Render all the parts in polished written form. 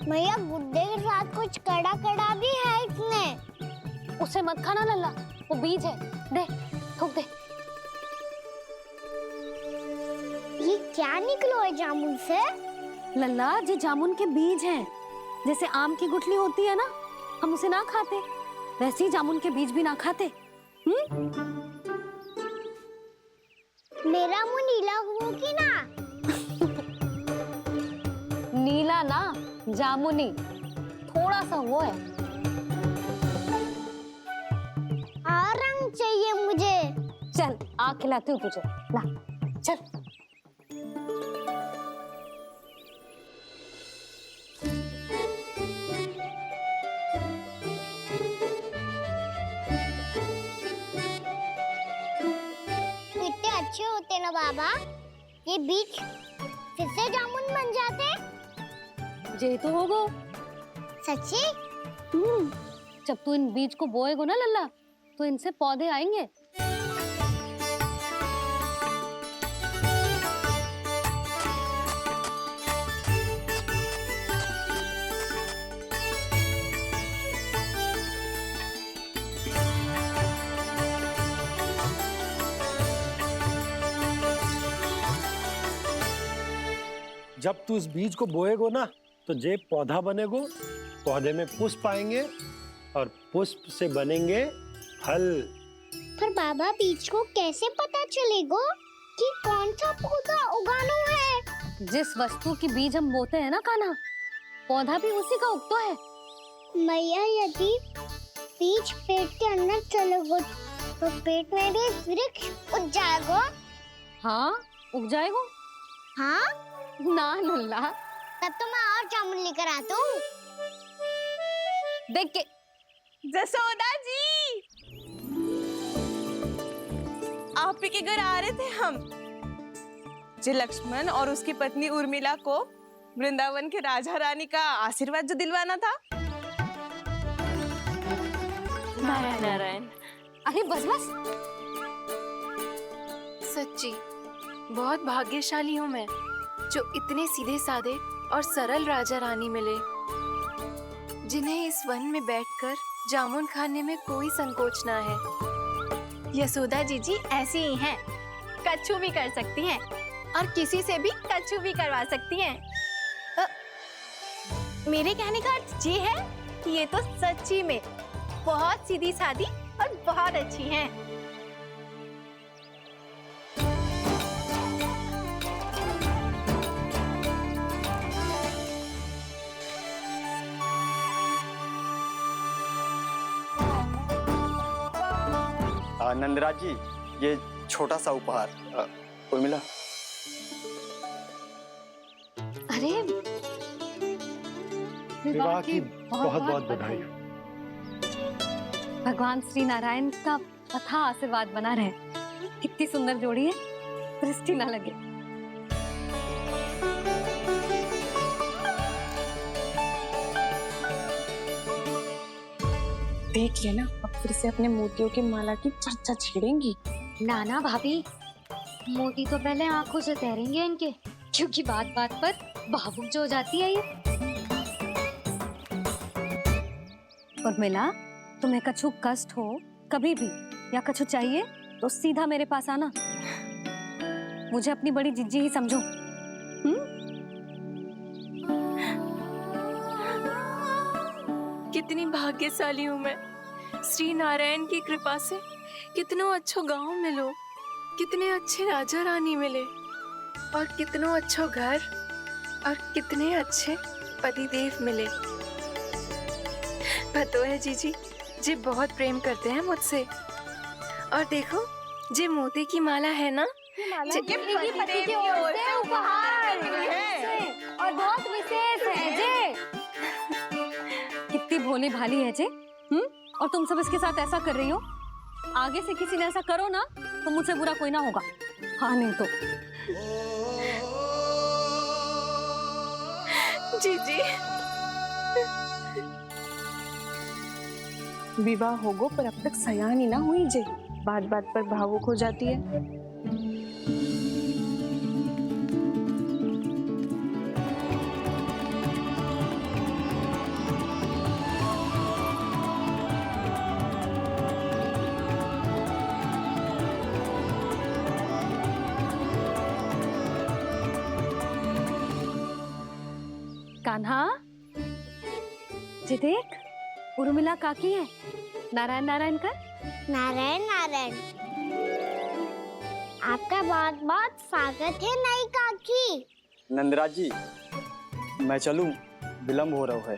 भैया गुड्डे के साथ कुछ कड़ा कड़ा भी है इसमें। उसे मत खाना लल्ला, वो बीज है। दे, थूक दे। ये क्या निकलो है जामुन से? लल्ला, ये जामुन के बीज हैं। जैसे आम की गुठली होती है ना, हम उसे ना खाते, वैसे ही जामुन के बीज भी ना खाते। मेरा मुंह नीला हुआ कि ना? नीला ना, जामुनी, थोड़ा सा वो है। रंग चाहिए मुझे। चल, आ खिलाती हूँ तुझे, ला, चल। कितने अच्छे होते ना बाबा, ये बीज फिर से जामुन बन जाते। जे तो होगो। सच्ची? जब तू इन बीज को बोएगो ना लल्ला, तो इनसे पौधे आएंगे। जब तू इस बीज को बोएगो ना, तो जे पौधा बनेगो, पौधे में पुष्प आएंगे और पुष्प से बनेंगे फल। पर बाबा बीज को कैसे पता चलेगा कि कौन सा पौधा उगाना है? जिस वस्तु की बीज हम बोते हैं ना कान्हा, पौधा भी उसी का उगता है। मैया, यदि बीज पेट के अंदर चलेगा तो पेट में भी वृक्ष उग जाएगा। हाँ, उग जाएगा। हाँ? ना लल्ला, तब तो मैं और जामुन लेकर आता हूँ। देख के। जसोदा जी, आप ही के घर आ रहे थे हम। जो लक्ष्मण और उसकी पत्नी उर्मिला को वृंदावन के राजा रानी का आशीर्वाद जो दिलवाना था। नारायण नारायण। अरे बस बस। सच्ची बहुत भाग्यशाली हूँ मैं, जो इतने सीधे साधे और सरल राजा रानी मिले, जिन्हें इस वन में बैठकर जामुन खाने में कोई संकोच ना है। यशोदा जीजी ऐसी ही हैं, कच्छू भी कर सकती हैं और किसी से भी कच्छू भी करवा सकती हैं। मेरे कहने का अर्थ ये है कि ये तो सच्ची में बहुत सीधी सादी और बहुत अच्छी हैं। नंदराज जी, ये छोटा सा उपहार। उर्मिला। अरे विवाह की बहुत बहुत बधाई। भगवान श्री नारायण का अथाह आशीर्वाद बना रहे। कितनी सुंदर जोड़ी है, दृष्टि ना लगे। देख लेना, अब फिर से अपने मोतियों की माला की चर्चा छेड़ेंगी। नाना भाभी, मोती तो पहले आंखों से तैरेंगे इनके, क्योंकि बात बात पर भावुक जो हो जाती है ये। उर्मिला, तुम्हें कछु कष्ट हो कभी भी या कछु चाहिए तो सीधा मेरे पास आना। मुझे अपनी बड़ी जिज्जी ही समझो। कितनी भाग्यशाली हूँ मैं, श्री नारायण की कृपा से कितनों अच्छो गांव मिलो, कितने अच्छे राजा रानी मिले, और कितनों अच्छो घर और कितने अच्छे पतिदेव मिले। पतो है जीजी, जी बहुत प्रेम करते हैं मुझसे। और देखो, जे मोती की माला है ना, ये पति की ओर से उपहार और बहुत विशेष है जे। कितनी भोली भाली है जे। और तुम सब इसके साथ ऐसा कर रही हो। आगे से किसी ने ऐसा करो ना, तो मुझसे बुरा कोई ना होगा। हाँ नहीं तो। जीजी, विवाह होगो पर अब तक सयानी ना हुई जे, बात बात पर भावुक हो जाती है। कान्हा, जी देख, उर्मिला काकी है। नारायण नारायण कर। नारायण नारायण। आपका बहुत बहुत स्वागत है नई काकी। नंदराज जी, मैं चलूं, विलम्ब हो रहा है।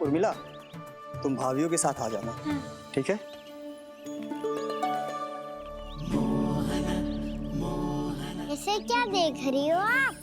उर्मिला, तुम भाभियों के साथ आ जाना, ठीक है? इसे क्या देख रही हो आप?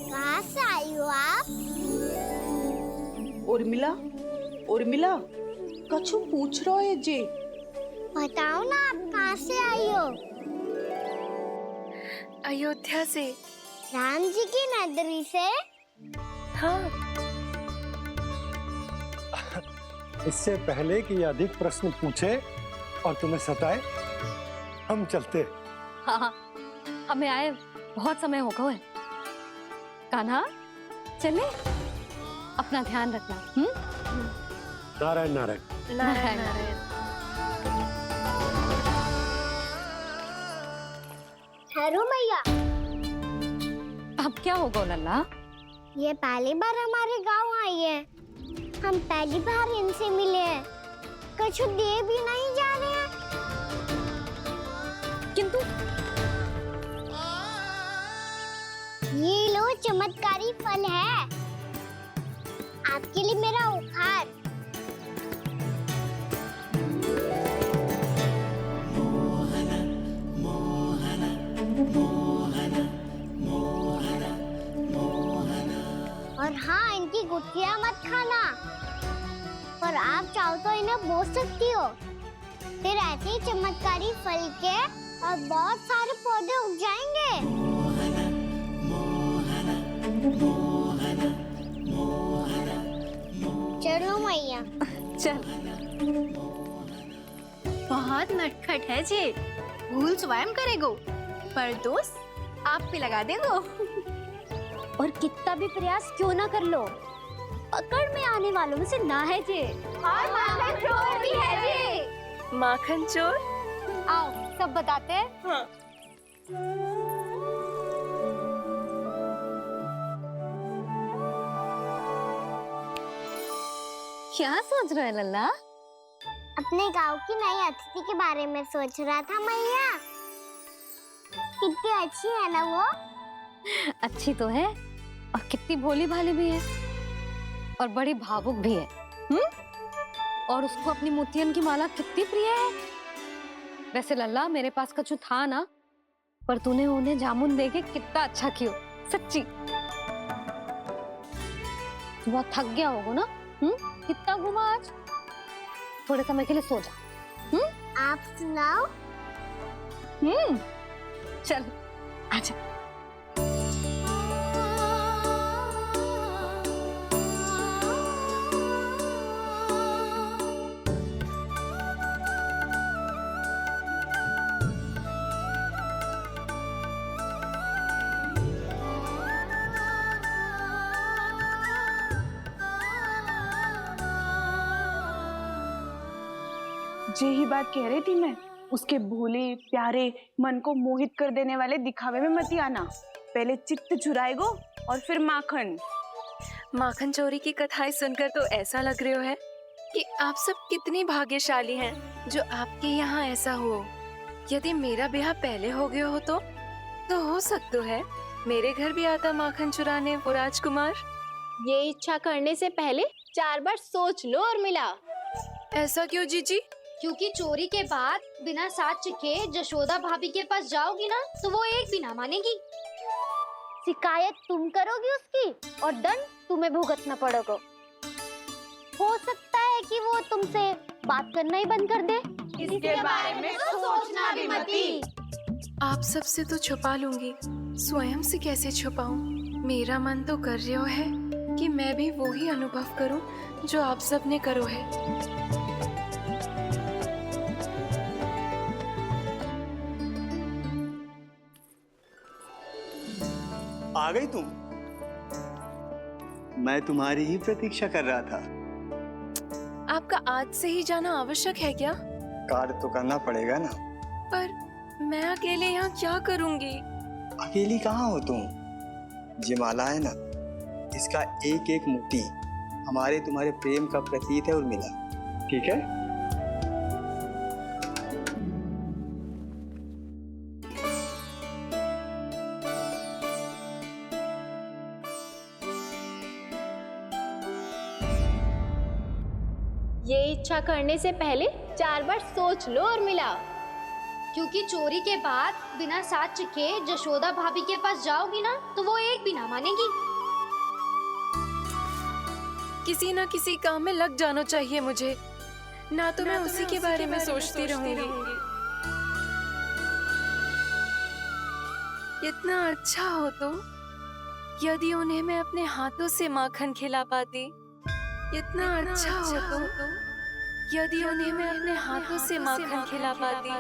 कहाँ से आई हो आप? उर्मिला, उर्मिला, कछु पूछ रहा है जी। बताओ ना, आप कहाँ से आई हो? अयोध्या से। राम जी की नगरी से? हाँ। इससे पहले कि ये अधिक प्रश्न पूछे और तुम्हें सताए, हम चलते। हाँ हाँ, हमें आए बहुत समय हो गया है। कान्हा, चले, अपना ध्यान रखना। नारायण नारायण। नारायण नारायण। ठहरो मैया। अब क्या होगा लल्ला? ये पहली बार हमारे गांव आई है। हम पहली बार इनसे मिले हैं। कुछ दे भी नहीं जा रहे हैं। किंतु ये लो, चमत्कारी फल है आपके लिए, मेरा उपहार। और हाँ, इनकी गुठलियां मत खाना। और आप चाहो तो इन्हें बो सकती हो। फिर ऐसे ही चमत्कारी फल के और बहुत सारे पौधे उग जाएंगे। चलो मैया। चल। बहुत नटखट है जी। भूल स्वयं करेगो, पर दोष आप पे लगा देगो। और कितना भी प्रयास क्यों ना कर लो, पकड़ में आने वालों में से ना है जी। और माखन चोर भी है जी। माखन चोर? आओ सब बताते हैं। हाँ। क्या सोच रहे लल्ला? अपने गांव की नई अतिथि के बारे में सोच रहा था मैया। कितनी अच्छी है ना वो? अच्छी तो है, और कितनी भोली भाली भी है, और बड़ी भावुक भी है। और उसको अपनी मोतियन की माला कितनी प्रिय है। वैसे लल्ला, मेरे पास कछु था ना, पर तूने उन्हें जामुन देके कितना अच्छा किया, सच्ची। बहुत थक गया होगा ना? कितना घुमा आज? थोड़े समय के लिए सो जा। आप सुनाओ। चल आजा। यही बात कह रही थी मैं। उसके भोले प्यारे मन को मोहित कर देने वाले दिखावे में मत आना। पहले चित्त चुराएगो और फिर माखन। माखन चोरी की कथाएं सुनकर तो ऐसा लग रहा है कि आप सब कितनी भाग्यशाली हैं जो आपके यहाँ ऐसा हो। यदि मेरा ब्याह पहले हो गया हो तो हो सकता है मेरे घर भी आता माखन चुराने वो राजकुमार। ये इच्छा करने से पहले 4 बार सोच लो और मिला। ऐसा क्यों जीजी? क्योंकि चोरी के बाद बिना साथ के जशोदा भाभी के पास जाओगी ना, तो वो एक भी ना मानेगी। शिकायत तुम करोगी उसकी और दंड तुम्हें भुगतना पड़ेगा। हो सकता है कि वो तुमसे बात करना ही बंद कर दे। इसके बारे में तो सोचना भी मती। आप सबसे तो छुपा लूंगी, स्वयं से कैसे छुपाऊं? मेरा मन तो कर रहा है कि मैं भी वो ही अनुभव करूं जो आप सब ने करो है। आ गई तुम? मैं तुम्हारी ही प्रतीक्षा कर रहा था। आपका आज से ही जाना आवश्यक है क्या? कार्य तो करना पड़ेगा ना। पर मैं अकेले यहाँ क्या करूंगी? अकेली कहाँ हो तुम? ये माला है ना, इसका एक एक मोती हमारे तुम्हारे प्रेम का प्रतीक है उर्मिला, ठीक है? ये इच्छा करने से पहले 4 बार सोच लो उर्मिला। क्योंकि चोरी के बाद बिना साथ चखे जशोदा भाभी के पास जाओगी ना तो वो एक भी ना मानेगी। किसी ना किसी काम में लग जाना चाहिए मुझे, ना तो मैं उसी के बारे में सोचती रहूंगी। इतना अच्छा हो तो यदि उन्हें मैं अपने हाथों से माखन खिला पाती। इतना अच्छा हो तो यदि उन्हें मैं अपने हाथों से माखन खिला पाती।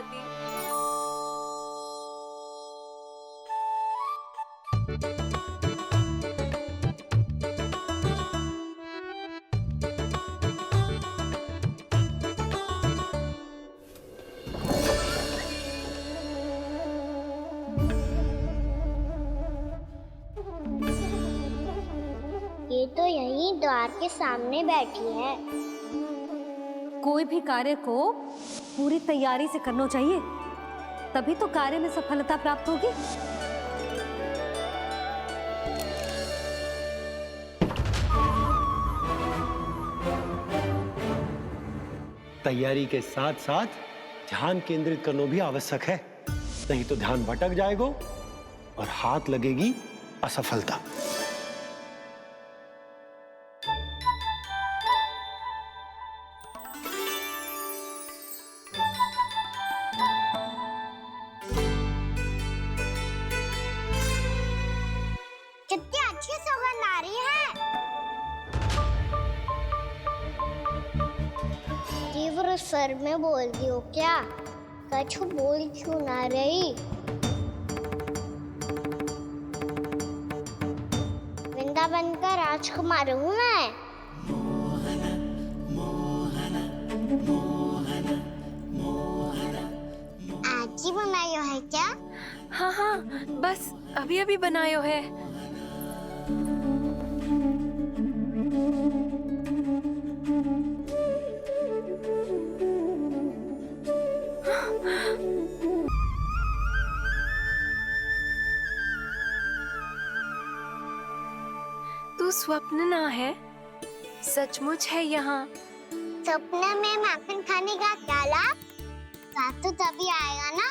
ये तो यहीं द्वार के सामने बैठी है। कोई भी कार्य को पूरी तैयारी से करना चाहिए, तभी तो कार्य में सफलता प्राप्त होगी। तैयारी के साथ साथ ध्यान केंद्रित करना भी आवश्यक है, नहीं तो ध्यान भटक जाएगा और हाथ लगेगी असफलता। कितनी अच्छी सुगंध आ रही है। तीव्र स्वर में बोल दी हो क्या? कछु बोल क्यों ना रही? वृंदावन का राजकुमार हूँ मैं। आज ही बनायो है क्या? हाँ हाँ, बस अभी अभी बनायो है। तू स्वप्न ना है, सचमुच है यहाँ। सपने में माखन खाने का क्या लाभ? स्वाद तो तभी आएगा ना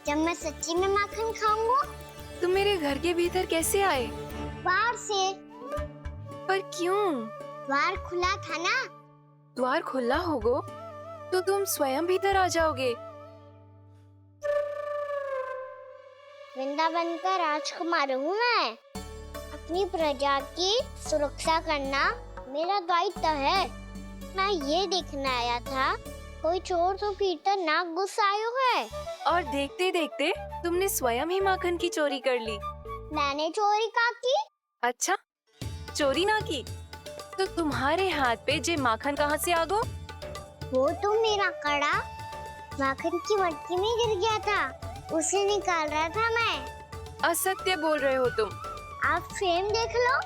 जब मैं सच्ची में माखन खाऊंगा। तुम मेरे घर के भीतर कैसे आए? बाहर से। पर क्यों? द्वार खुला था ना। द्वार खुला होगा तो तुम स्वयं भीतर आ जाओगे। वृंदावन का राजकुमार हूँ मैं। अपनी प्रजा की सुरक्षा करना मेरा दायित्व है। मैं ये देखने आया था कोई चोर तो कीर्तन ना घुस आयो है। और देखते देखते तुमने स्वयं ही माखन की चोरी कर ली। मैंने चोरी का की? अच्छा, चोरी ना की तो तुम्हारे हाथ पे जे माखन कहाँ से आ गो? वो तो मेरा कड़ा माखन की मटकी में गिर गया था, उसे निकाल रहा था मैं। असत्य बोल रहे हो तुम। आप फ्रेम देख लो।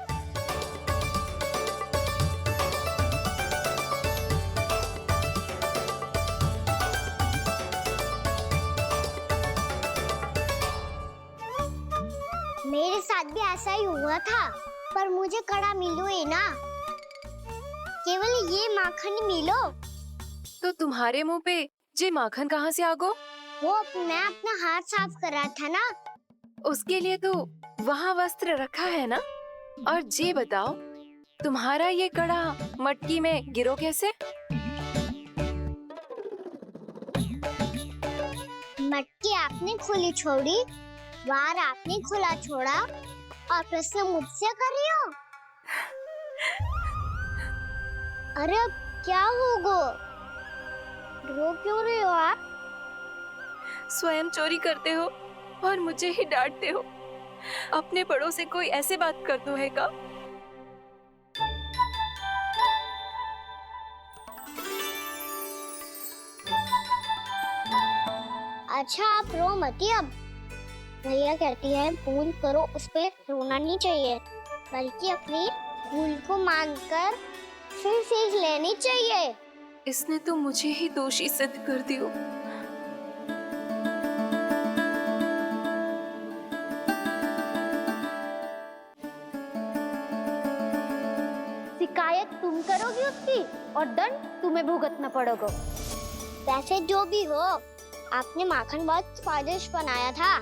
मेरे साथ भी ऐसा ही हुआ था, पर मुझे कड़ा मिलो ही ना, केवल ये माखन ही मिलो। तो तुम्हारे मुंह पे जे माखन कहाँ से आ गो? वो मैं अपना हाथ साफ कर रहा था ना। उसके लिए तो वहाँ वस्त्र रखा है ना। और जे बताओ, तुम्हारा ये कड़ा मटकी में गिरो कैसे? मटकी आपने खुली छोड़ी, द्वार आपने खुला छोड़ा, और प्रश्न मुझसे कर रही हो? अरे अब क्या होगा? रो क्यों रहे हो आप? स्वयं चोरी करते हो और मुझे ही डांटते हो। अपने बड़ों से कोई ऐसे बात कर दो है का? अच्छा आप रो मती अब। भैया कहती है भूल करो, उस पे रोना नहीं चाहिए। बल्कि अपनी भूल को मानकर फिर सीख लेनी चाहिए। इसने तो मुझे ही दोषी सिद्ध कर दियो। शिकायत तुम करोगी उसकी और दंड तुम्हें भुगतना पड़ेगा। वैसे जो भी हो, आपने माखन बहुत स्वादिष्ट बनाया था।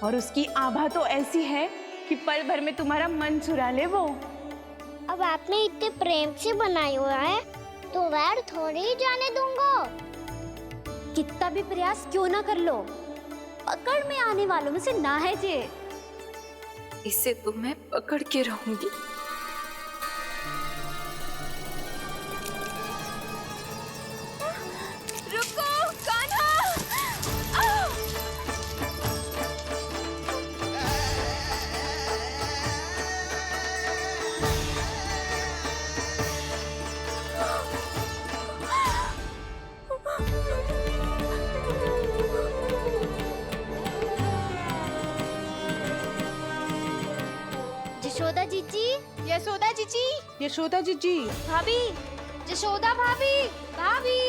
और उसकी आभा तो ऐसी है कि पल भर में तुम्हारा मन चुरा ले वो। अब आपने इतने प्रेम से बनाई हुआ है तो वैर थोड़ी ही जाने दूंगा। कितना भी प्रयास क्यों ना कर लो, पकड़ में आने वालों में से ना है जे। इसे तो मैं पकड़ के रहूंगी। रुको कान्हा! यशोदा जीजी, यशोदा जीजी, यशोदा जीजी, भाभी, जशोदा भाभी, भाभी।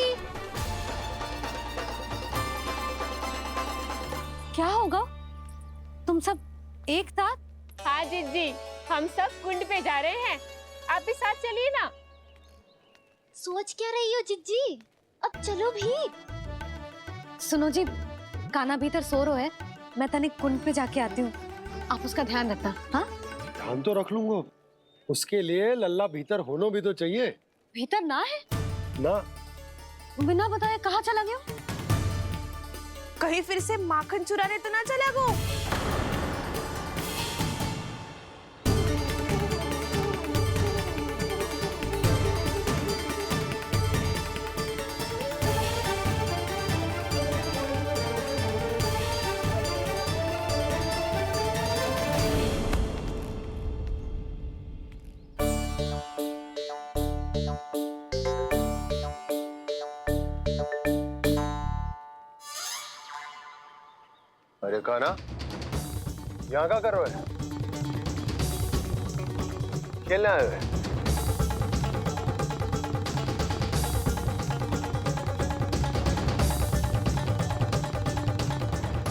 क्या होगा? तुम सब एक साथ? हाँ जीजी, हम सब कुंड पे जा रहे हैं, आप भी साथ चलिए ना। सोच क्या रही हो जिज्जी? अब चलो भी। सुनो जी, कान्हा भीतर सो रहा है, मैं तनिक कुंड पे जाके आती हूँ, आप उसका ध्यान रखना। हाँ, ध्यान तो रख लूंगा, उसके लिए लल्ला भीतर होना भी तो चाहिए। भीतर ना है? ना, बिना बताए कहाँ चला गया? कहीं फिर से माखन चुराने तो ना चला गो। अरे कान्हा, यहाँ क्या कर रहे हो? खेलने आए हुए?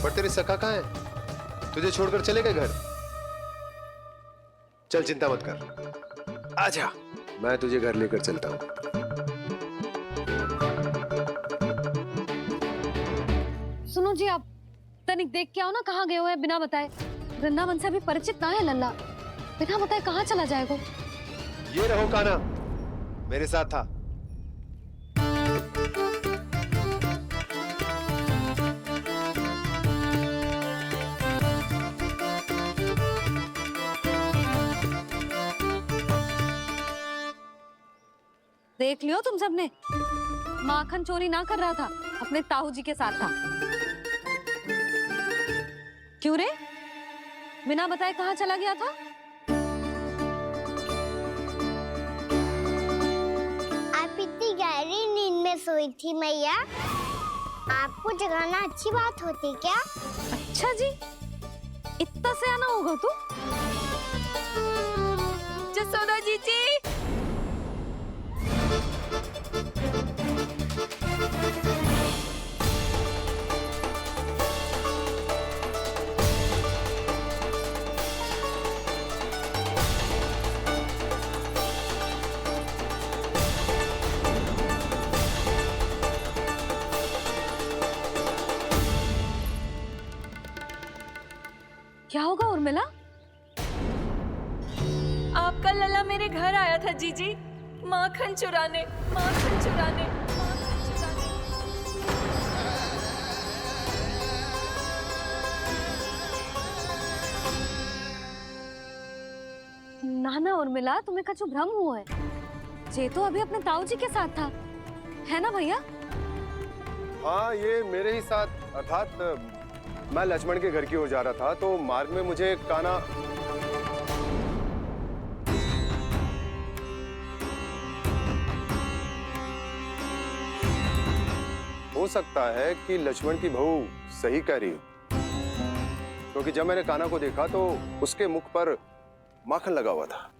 पर तेरी सखा कहाँ है? तुझे छोड़कर चले गए घर? चल चिंता मत कर, आजा, मैं तुझे घर लेकर चलता हूँ। सुनो जी, आप तनिक देख के आओ ना कहाँ गए हुए हैं बिना बताए। वृंदावन से अभी परिचित ना है लल्ला, बिना बताए कहाँ चला जाएगा? ये रहो कान्हा, मेरे साथ था। देख लियो तुम सबने, माखन चोरी ना कर रहा था, अपने ताऊ जी के साथ था। क्यों रे, बिना बताए कहाँ चला गया था? आप इतनी गहरी नींद में सोई थी मैया, आपको जगाना अच्छी बात होती क्या? अच्छा जी, इतना सयाना होगा तू? जसोदा जीजी, क्या होगा उर्मिला? आपका लल्ला मेरे घर आया था जीजी, माखन चुराने, माखन चुराने, माखन चुराने। ना ना उर्मिला, तुम्हें कछु भ्रम हुआ है। जे तो अभी अपने ताऊ जी के साथ था, है ना भैया? हाँ, ये मेरे ही साथ, अर्थात मैं लक्ष्मण के घर की ओर जा रहा था, तो मार्ग में मुझे कान्हा हो सकता है कि लक्ष्मण की बहू सही कह रही हो, क्योंकि जब मैंने कान्हा को देखा तो उसके मुख पर माखन लगा हुआ था।